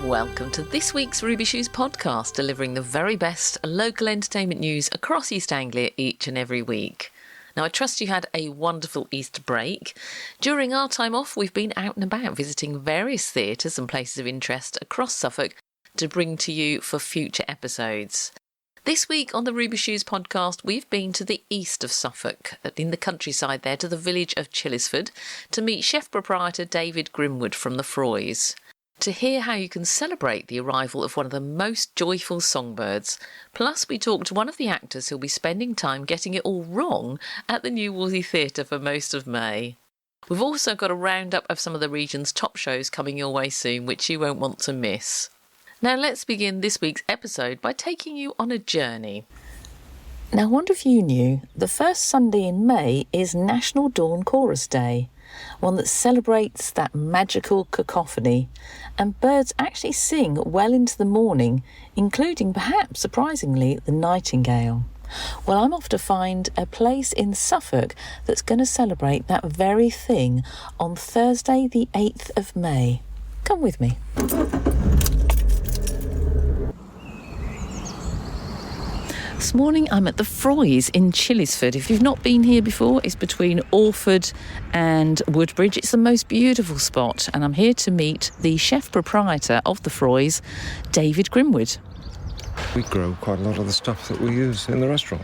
Welcome to this week's Ruby Shoes podcast, delivering the very best local entertainment news across East Anglia each and every week. Now, I trust you had a wonderful Easter break. During our time off, we've been out and about visiting various theatres and places of interest across Suffolk to bring to you for future episodes. This week on the Ruby Shoes podcast, we've been to the east of Suffolk, in the countryside there, to the village of Chillisford, to meet chef proprietor David Grimwood from the Froys, to hear how you can celebrate the arrival of one of the most joyful songbirds. Plus, we talked to one of the actors who'll be spending time getting it all wrong at the New Wolsey Theatre for most of May. We've also got a roundup of some of the region's top shows coming your way soon, which you won't want to miss. Now let's begin this week's episode by taking you on a journey. Now, I wonder if you knew the first Sunday in May is National Dawn Chorus Day, one that celebrates that magical cacophony, and birds actually sing well into the morning, including, perhaps surprisingly, the nightingale. Well, I'm off to find a place in Suffolk that's going to celebrate that very thing on Thursday the 8th of May. Come with me. This morning I'm at the Froys in Chillisford. If you've not been here before, it's between Orford and Woodbridge. It's the most beautiful spot, and I'm here to meet the chef proprietor of the Froys, David Grimwood. We grow quite a lot of the stuff that we use in the restaurant.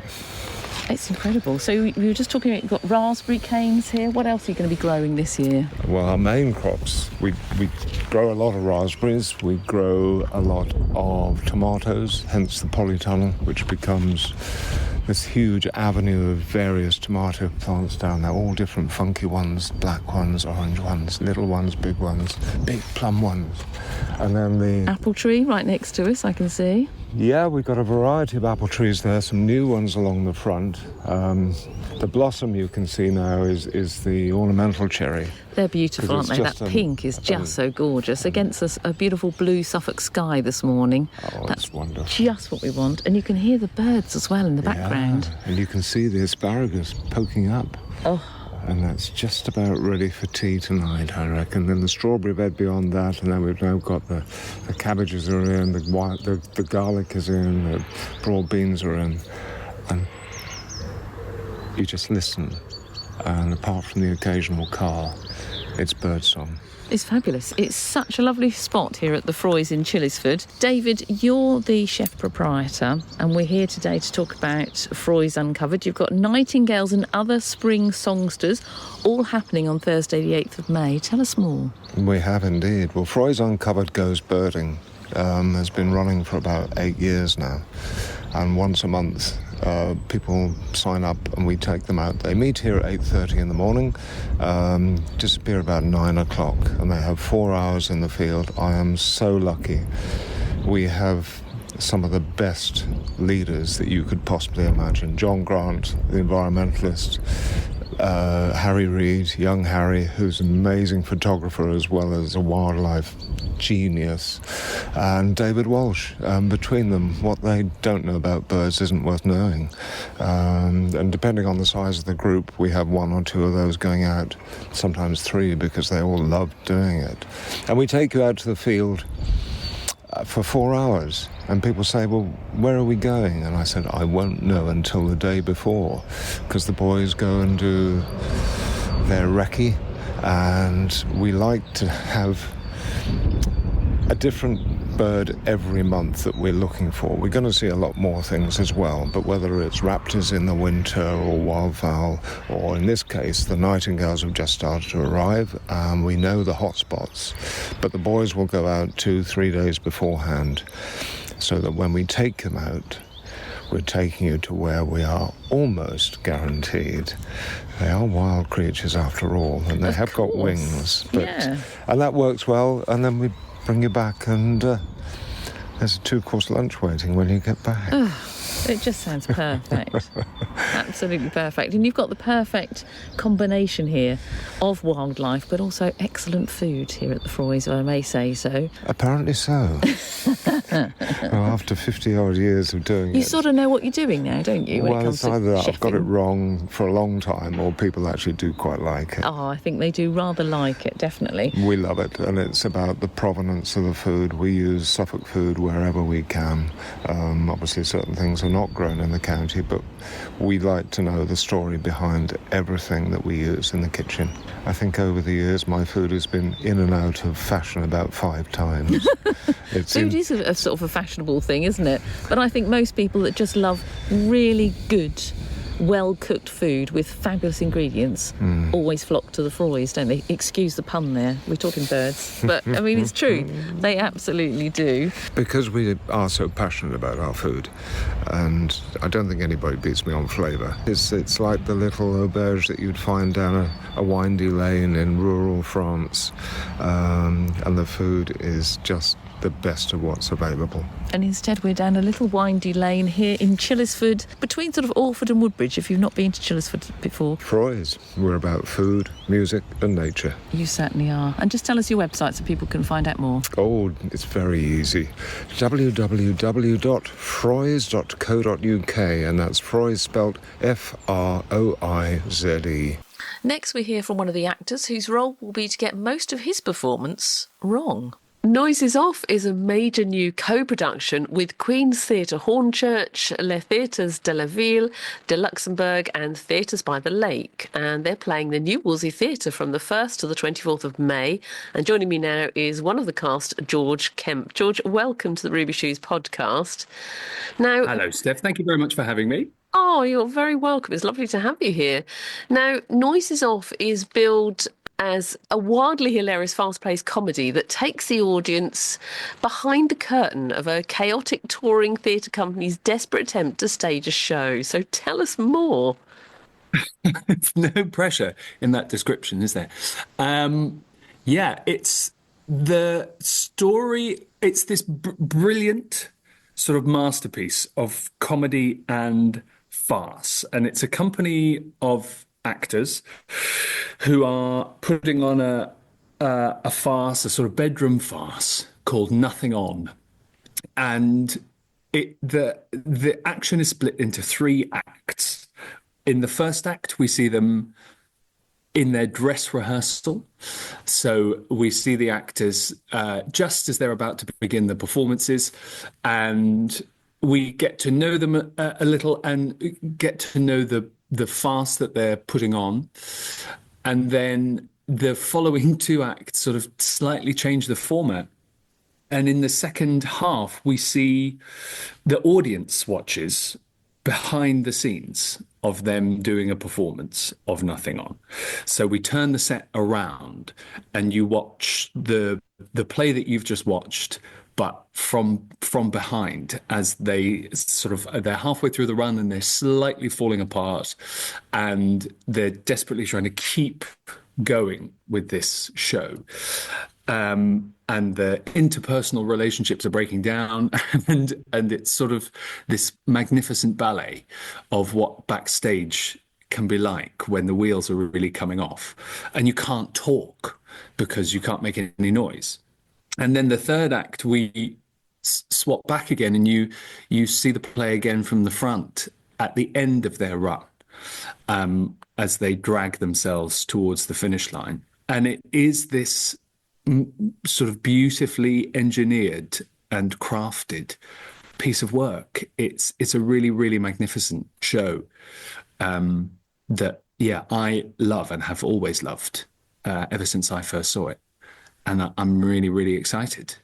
It's incredible. So we were just talking about, you've got raspberry canes here. What else are you going to be growing this year? Well, our main crops, we grow a lot of raspberries, we grow a lot of tomatoes, hence the polytunnel, which becomes this huge avenue of various tomato plants down there, all different funky ones, black ones, orange ones, little ones, big plum ones. And then the apple tree right next to us, I can see. Yeah, we've got a variety of apple trees there, some new ones along the front. The blossom you can see now is the ornamental cherry. They're beautiful, aren't they? That pink is just so gorgeous against a beautiful blue Suffolk sky this morning. Oh, that's wonderful. Just what we want. And you can hear the birds as well in the background. And you can see the asparagus poking up. Oh. And that's just about ready for tea tonight, I reckon. Then the strawberry bed beyond that, and then we've now got the cabbages are in, the garlic is in, the broad beans are in. And you just listen, and apart from the occasional car, it's birdsong. It's fabulous. It's such a lovely spot here at the Froys in Chillisford. David, you're the chef proprietor, and we're here today to talk about Froys Uncovered. You've got nightingales and other spring songsters all happening on Thursday the 8th of May. Tell us more. We have indeed. Well, Froys Uncovered Goes Birding has been running for about 8 years now, and once a month people sign up and we take them out. They meet here at 8:30 in the morning, disappear about 9 o'clock, and they have 4 hours in the field. I am so lucky. We have some of the best leaders that you could possibly imagine. John Grant, the environmentalist, Harry Reid, young Harry, who's an amazing photographer as well as a wildlife genius, and David Walsh. Between them, what they don't know about birds isn't worth knowing. And depending on the size of the group, we have 1 or 2 of those going out, sometimes 3, because they all love doing it. And we take you out to the field for 4 hours, and people say, well, where are we going? And I said, I won't know until the day before, because the boys go and do their recce, and we like to have a different bird every month that we're looking for. We're going to see a lot more things as well, but whether it's raptors in the winter or wildfowl, or in this case the nightingales have just started to arrive, we know the hot spots, but the boys will go out 2-3 days beforehand, so that when we take them out, we're taking you to where we are almost guaranteed. They are wild creatures after all, and they have got wings, and that works well. And then we bring you back, and there's a 2-course lunch waiting when you get back. It just sounds perfect. Absolutely perfect. And you've got the perfect combination here of wildlife, but also excellent food here at the Froys, if I may say so. Apparently so. After 50 odd years of doing it. You sort of know what you're doing now, don't you, when it Well, comes it's to either I've got it chefing? wrong for a long time or people actually do quite like it. Oh, I think they do rather like it, definitely. We love it, and it's about the provenance of the food. We use Suffolk food wherever we can. Obviously, certain things are not grown in the county, but we like to know the story behind everything that we use in the kitchen. I think over the years, my food has been in and out of fashion about 5 times. Food is a sort of a fashionable thing, isn't it? But I think most people that just love really good, well-cooked food with fabulous ingredients always flock to the Froys, don't they? Excuse the pun there. We're talking birds. But, I mean, it's true. They absolutely do. Because we are so passionate about our food, and I don't think anybody beats me on flavour. It's like the little auberge that you'd find down a windy lane in rural France, and the food is just the best of what's available. And instead we're down a little windy lane here in Chillisford, between sort of Orford and Woodbridge, if you've not been to Chillisford before. Froys, we're about food, music and nature. You certainly are. And just tell us your website so people can find out more. Oh, it's very easy. www.froys.co.uk, and that's Froys spelt F-R-O-I-Z-E. Next we hear from one of the actors whose role will be to get most of his performance wrong. Noises Off is a major new co-production with Queen's Theatre Hornchurch, Les Theatres de la Ville, de Luxembourg and Theatres by the Lake. And they're playing the New Wolsey Theatre from the 1st to the 24th of May. And joining me now is one of the cast, George Kemp. George, welcome to the Ruby Shoes podcast. Now, hello, Steph. Thank you very much for having me. Oh, you're very welcome. It's lovely to have you here. Now, Noises Off is billed as a wildly hilarious, fast-paced comedy that takes the audience behind the curtain of a chaotic touring theatre company's desperate attempt to stage a show. So tell us more. No pressure in that description, is there? Yeah, it's the story. It's this brilliant sort of masterpiece of comedy and farce. And it's a company of actors who are putting on a farce, a sort of bedroom farce called Nothing On. And the action is split into 3 acts. In the first act, we see them in their dress rehearsal. So we see the actors just as they're about to begin the performances, and we get to know them a little and get to know the farce that they're putting on. And then the following 2 acts sort of slightly change the format. And in the second half, we see the audience watches behind the scenes of them doing a performance of Nothing On. So we turn the set around and you watch the play that you've just watched, but from behind, as they're halfway through the run and they're slightly falling apart, and they're desperately trying to keep going with this show. And the interpersonal relationships are breaking down, and it's sort of this magnificent ballet of what backstage can be like when the wheels are really coming off, and you can't talk because you can't make any noise. And then the third act, we swap back again, and you see the play again from the front at the end of their run, as they drag themselves towards the finish line. And it is this sort of beautifully engineered and crafted piece of work. It's a really, really magnificent show that, I love and have always loved ever since I first saw it. And I'm really, really excited.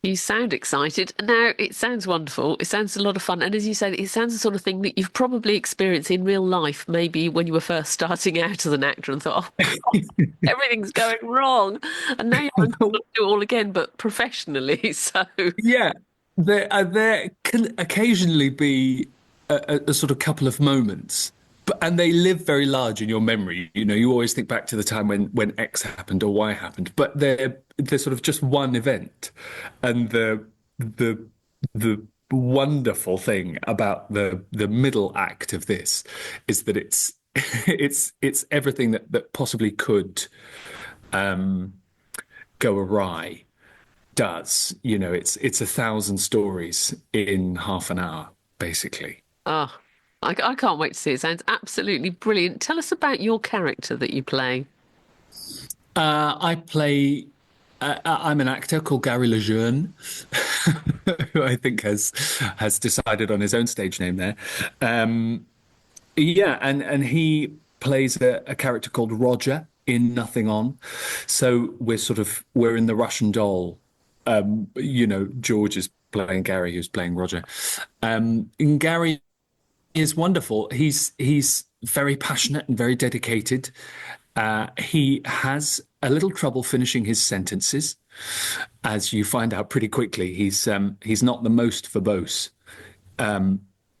You sound excited. Now, it sounds wonderful. It sounds a lot of fun. And as you say, it sounds the sort of thing that you've probably experienced in real life, maybe when you were first starting out as an actor and thought, oh, God, everything's going wrong. And now you're going to do it all again, but professionally. So yeah, there can occasionally be a sort of couple of moments, and they live very large in your memory. You know, you always think back to the time when X happened or Y happened, but they're sort of just one event. And the wonderful thing about the middle act of this is that it's everything that possibly could go awry does. You know, it's 1,000 stories in half an hour, basically. Oh, I can't wait to see it. Sounds absolutely brilliant. Tell us about your character that you play. I play. I'm an actor called Gary Lejeune, who I think has decided on his own stage name there. Um, yeah, and he plays a character called Roger in Nothing On. So we're in the Russian doll. You know, George is playing Gary, who's playing Roger. And Gary is wonderful. He's very passionate and very dedicated. He has a little trouble finishing his sentences, as you find out pretty quickly. He's not the most verbose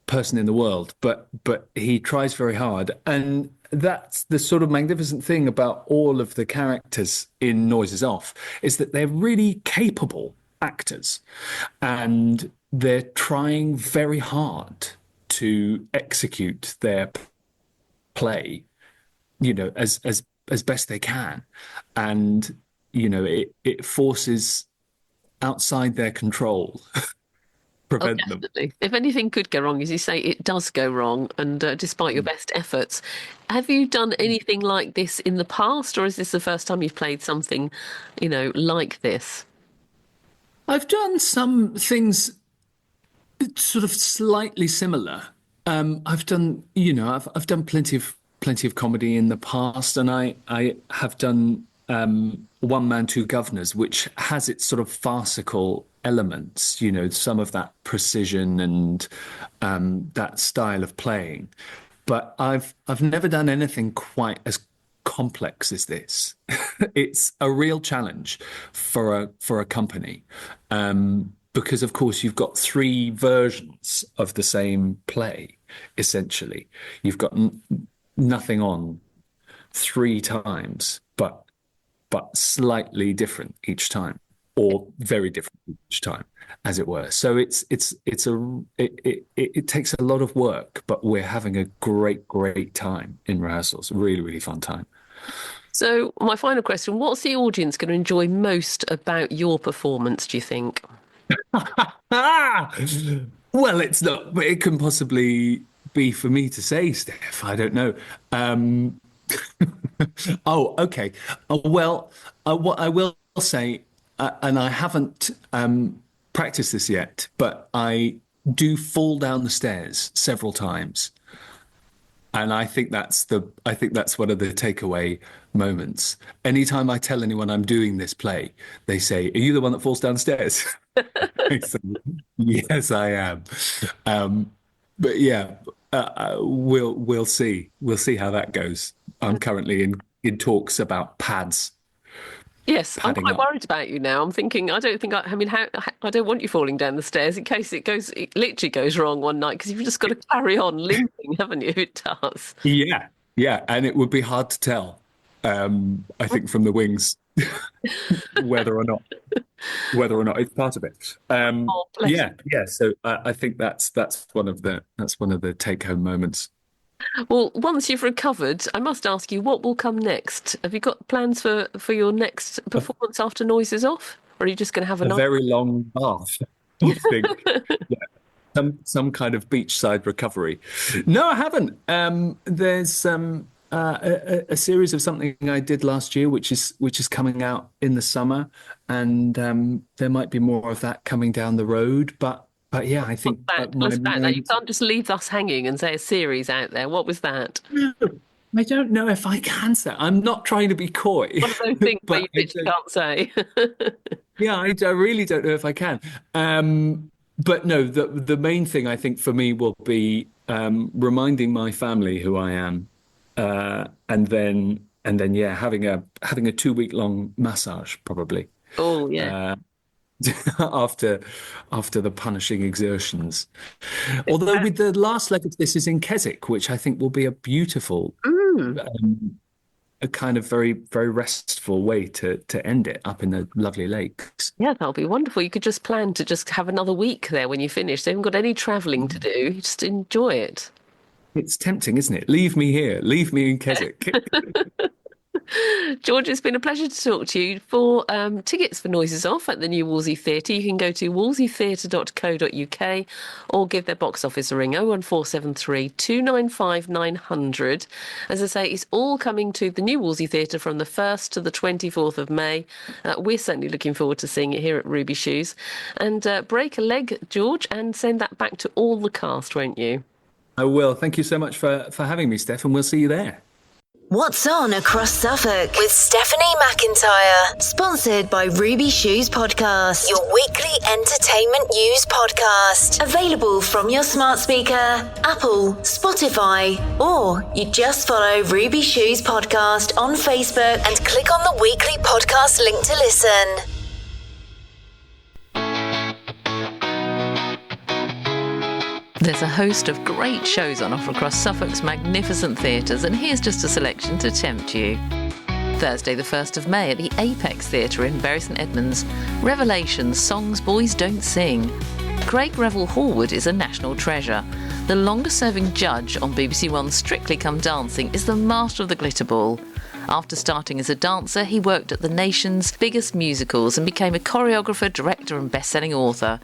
person in the world, but he tries very hard, and that's the sort of magnificent thing about all of the characters in Noises Off is that they're really capable actors, and they're trying very hard to execute their play, you know, as best they can, and you know it forces outside their control Oh, prevent them. definitely. If anything could go wrong, as you say, it does go wrong. And despite your best efforts, have you done anything like this in the past, or is this the first time you've played something, like this? I've done some things sort of slightly similar. I've done, I've done plenty of comedy in the past, and I have done One Man, Two Governors, which has its sort of farcical elements, you know, some of that precision and that style of playing. But I've never done anything quite as complex as this. It's a real challenge for a company. Because of course you've got three versions of the same play, essentially. You've got nothing on three times, but slightly different each time, or very different each time, as it were. So it takes a lot of work, but we're having a great time in rehearsals. Really, really fun time. So, my final question, what's the audience going to enjoy most about your performance, do you think? Ah! Well, it's not. It can possibly be for me to say, Steph. I don't know. Um, oh, okay. Well, what I will say, and I haven't practiced this yet, but I do fall down the stairs several times. And I think that's one of the takeaway moments. Anytime I tell anyone I'm doing this play, they say, "Are you the one that falls downstairs?" I say, yes, I am. But yeah, we'll see. We'll see how that goes. I'm currently in talks about Yes, I'm padding quite up. worried about you now. I'm thinking, I don't think I mean, I don't want you falling down the stairs in case it literally goes wrong one night because you've just got to carry on limping, haven't you? It does. Yeah, yeah, and it would be hard to tell. I think from the wings whether or not it's part of it. Oh, bless. Yeah, yeah. So I think that's one of the take home moments. Well, once you've recovered, I must ask you, what will come next? Have you got plans for your next A, performance after Noise is off? Or are you just going to have a a night? very long bath, I think. Yeah, some kind of beachside recovery. No, I haven't. There's a series of something I did last year, which is coming out in the summer, and there might be more of that coming down the road. But yeah, I What's think that? Tell my us about that. You main. can't just leave us hanging and say a series out there. What was that? I don't know if I can say. I'm not trying to be coy, One of those things where but you literally can't say. yeah, I really don't know if I can. But no, the main thing I think for me will be reminding my family who I am, and then yeah, having a 2 week long massage probably Oh, yeah. uh, after the punishing exertions. Although with the last leg of this is in Keswick, which I think will be a beautiful, Mm. a kind of very very restful way to end it up in the lovely lakes. Yeah, that'll be wonderful. You could just plan to just have another week there when you finish. So you haven't got any travelling to do. You just enjoy it. It's tempting, isn't it? Leave me here. Leave me in Keswick. George, it's been a pleasure to talk to you. For tickets for Noises Off at the New Wolsey Theatre, you can go to wolseytheatre.co.uk or give their box office a ring, 01473 295 900. As I say, it's all coming to the New Wolsey Theatre from the 1st to the 24th of May. We're certainly looking forward to seeing it here at Ruby Shoes. And break a leg, George, and send that back to all the cast, won't you? I will. Thank you so much for having me, Steph, and we'll see you there. What's on across Suffolk with Stephanie McIntyre, sponsored by Ruby Shoes Podcast, your weekly entertainment news podcast. Available from your smart speaker, Apple, Spotify, or you just follow Ruby Shoes Podcast on Facebook and click on the weekly podcast link to listen. There's a host of great shows on offer across Suffolk's magnificent theatres, and here's just a selection to tempt you. Thursday the 1st of May at the Apex Theatre in Bury St Edmunds, Revelations, Songs Boys Don't Sing. Craig Revel Horwood is a national treasure. The longest-serving judge on BBC One's Strictly Come Dancing is the master of the glitter ball. After starting as a dancer, he worked at the nation's biggest musicals and became a choreographer, director and best-selling author.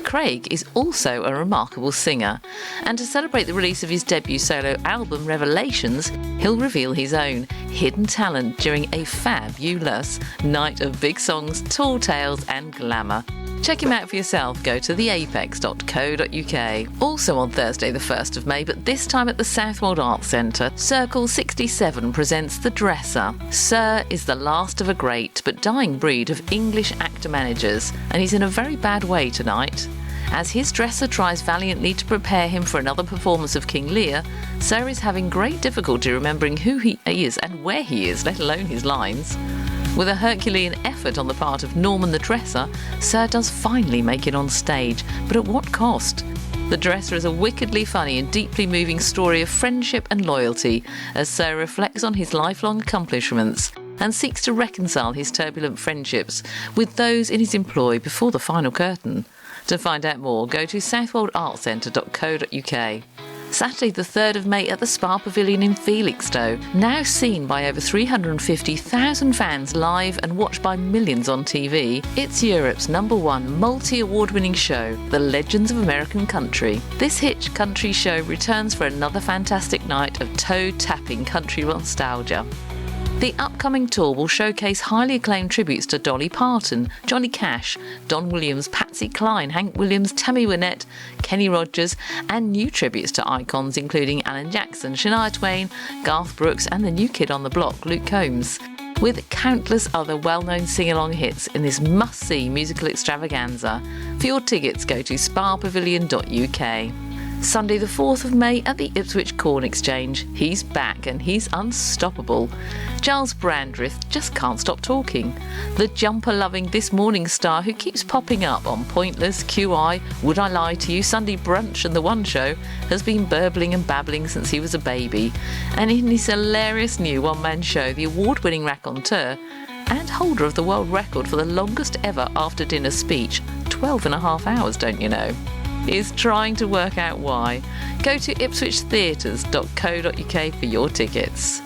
Craig is also a remarkable singer, and to celebrate the release of his debut solo album Revelations, he'll reveal his own hidden talent during a fabulous night of big songs, tall tales and glamour. Check him out for yourself. Go to theapex.co.uk. Also on Thursday the 1st of May, but this time at the Southwold Arts Centre, Circle 67 presents The Dresser. Sir is the last of a great but dying breed of English actor-managers, and he's in a very bad way tonight. As his dresser tries valiantly to prepare him for another performance of King Lear, Sir is having great difficulty remembering who he is and where he is, let alone his lines. With a Herculean effort on the part of Norman the Dresser, Sir does finally make it on stage, but at what cost? The Dresser is a wickedly funny and deeply moving story of friendship and loyalty, as Sir reflects on his lifelong accomplishments and seeks to reconcile his turbulent friendships with those in his employ before the final curtain. To find out more, go to southwoldartcentre.co.uk. Saturday the 3rd of May at the Spa Pavilion in Felixstowe, now seen by over 350,000 fans live and watched by millions on TV, it's Europe's #1 multi-award-winning show, The Legends of American Country. This hit country show returns for another fantastic night of toe-tapping country nostalgia. The upcoming tour will showcase highly acclaimed tributes to Dolly Parton, Johnny Cash, Don Williams, Patsy Cline, Hank Williams, Tammy Wynette, Kenny Rogers, and new tributes to icons including Alan Jackson, Shania Twain, Garth Brooks, and the new kid on the block, Luke Combs. With countless other well-known sing-along hits in this must-see musical extravaganza. For your tickets, go to spapavilion.uk. Sunday the 4th of May at the Ipswich Corn Exchange. He's back and he's unstoppable. Giles Brandreth just can't stop talking. The jumper-loving This Morning star who keeps popping up on Pointless, QI, Would I Lie to You, Sunday Brunch and The One Show has been burbling and babbling since he was a baby. And in his hilarious new one-man show, the award-winning raconteur and holder of the world record for the longest ever after-dinner speech, 12.5 hours, don't you know, is trying to work out why. Go to ipswichtheatres.co.uk for your tickets.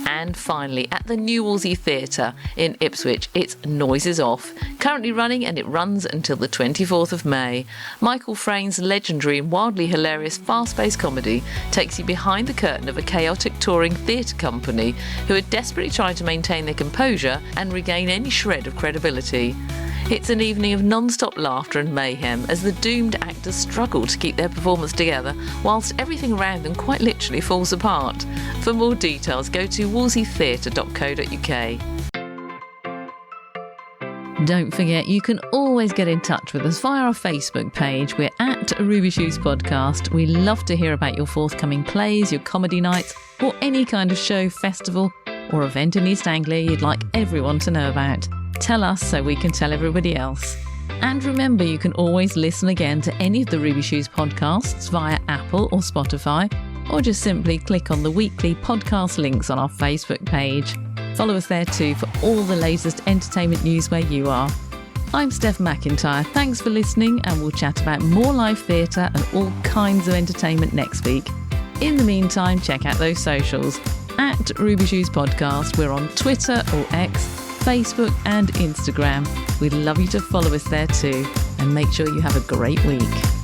And finally, at the New Wolsey Theatre in Ipswich, it's Noises Off, currently running, and it runs until the 24th of May. Michael Frayn's legendary and wildly hilarious fast-paced comedy takes you behind the curtain of a chaotic touring theatre company who are desperately trying to maintain their composure and regain any shred of credibility. It's an evening of non-stop laughter and mayhem as the doomed actors struggle to keep their performance together whilst everything around them quite literally falls apart. For more details, go to wolseytheatre.co.uk. Don't forget, you can always get in touch with us via our Facebook page. We're at Ruby Shoes Podcast. We love to hear about your forthcoming plays, your comedy nights, or any kind of show, festival, or event in East Anglia you'd like everyone to know about. Tell us so we can tell everybody else. And remember, you can always listen again to any of the Ruby Shoes podcasts via Apple or Spotify, or just simply click on the weekly podcast links on our Facebook page. Follow us there too for all the latest entertainment news where you are. I'm Steph McIntyre. Thanks for listening, and we'll chat about more live theatre and all kinds of entertainment next week. In the meantime, check out those socials. at Ruby Shoes Podcast. We're on Twitter or X, Facebook and Instagram. We'd love you to follow us there too. And make sure you have a great week.